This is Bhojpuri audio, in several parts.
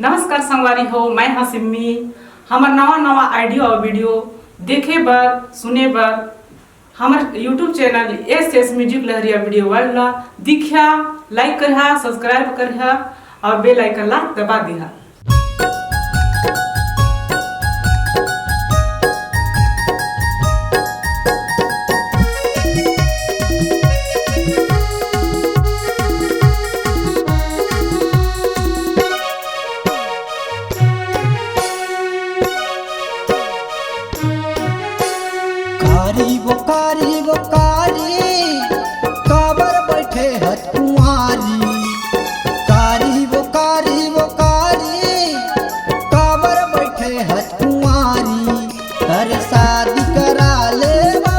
नमस्कार संगवारी हो, मैं हाँ सिम्मी। हमार नवा आइडियो और वीडियो देखे बर सुने बर हमार यूट्यूब चैनल एस म्यूजिक लहरिया वीडियो वाला दिखा, लाइक करिहा, सब्सक्राइब करिहा और बेल आइकन ला दबा दिहा। कारी वो कारी काबर बैठे हथ कुंवारी। कारी वो कारी काबर बैठे हथ कुंवारी। हर शादी करा ले वो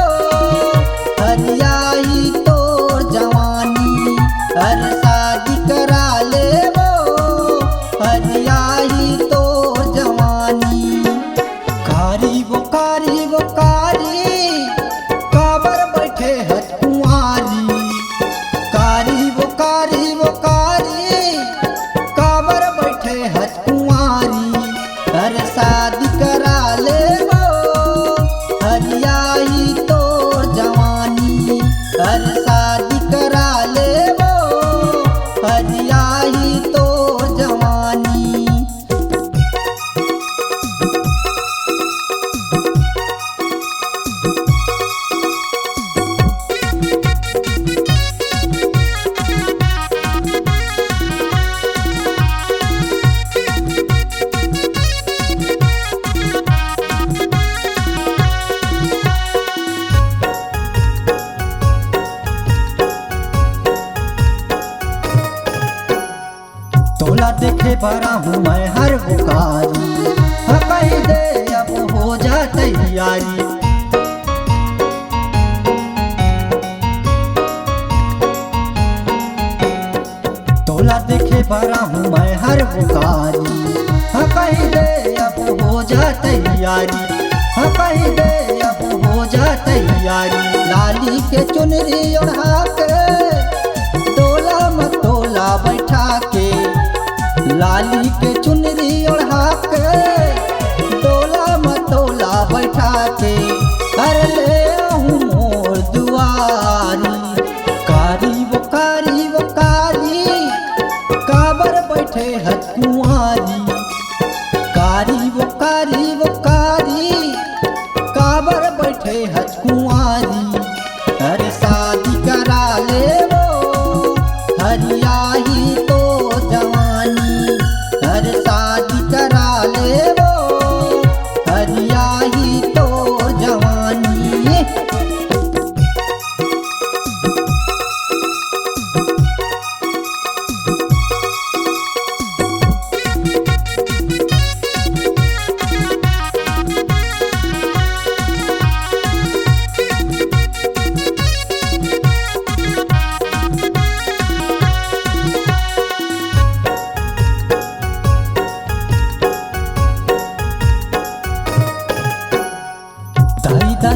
हरियाई तोर जवानी। हर शादी करा ले वो हरियाई तोर जवानी। कारी वो कारी शादी करा ले वो हरियाई तोर जवानी। हर शादी करा ले वो हरियाई तोर जवानी। तोला देखे बड़ा हूँ मैं हर बुकारी। कह दे अब हो जा तैयारी। तोला देखे बड़ा हूँ मैं हर बुकारी। कह दे अब हो जा तैयारी। कह दे अब हो जा तैयारी। लाली के चुनरी ओढ़ा के तोला मतोला बैठा के। लाली के चुनरी ओढ़ा के तोला मतोला बैठा के। कर ले आहूँ मोर दुआरी। कारी वो कारी काबर बैठे हथ कुंवारी। कारी वो कारी काबर बैठे हथ कुंवारी। हर शादी करा ले वो हरियाई तो जवानी। हर शादी करा ले वो हरियाई तो जवानी।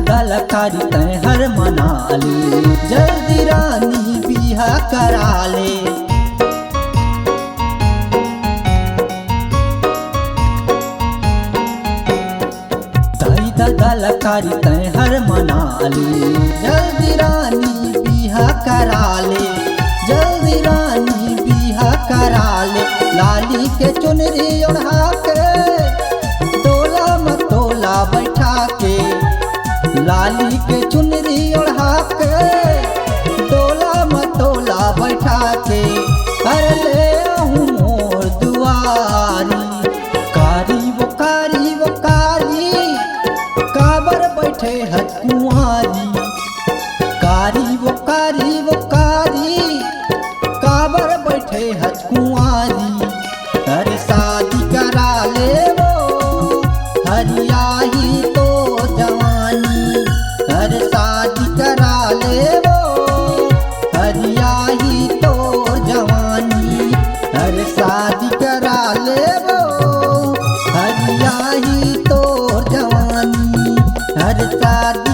दादा कारी तय हर मना ले। जल्दी रानी बिहा करा ले। दादा कारी तय हर मना ले। जल्दी रानी बिहा करा ले। जल्दी रानी बिहा करा ले। लाली के चुनरी ओढ़ा के तोला मतोला बैठा के। लाली के चुनरी ओढ़ा के तोला मतोला बैठा के। कर ले आहूँ मोर दुआरी। कारी वो कारी काबर बैठे हथ कुंवारी। कारी वो कारी काबर बैठे हथ कुंवारी। हर शादी करा ले वो हरियाई तो जवानी। हर शादी करा ले वो हरियाई तो जवानी। हर शादी करा ले वो हरियाई तो जवानी। हर शादी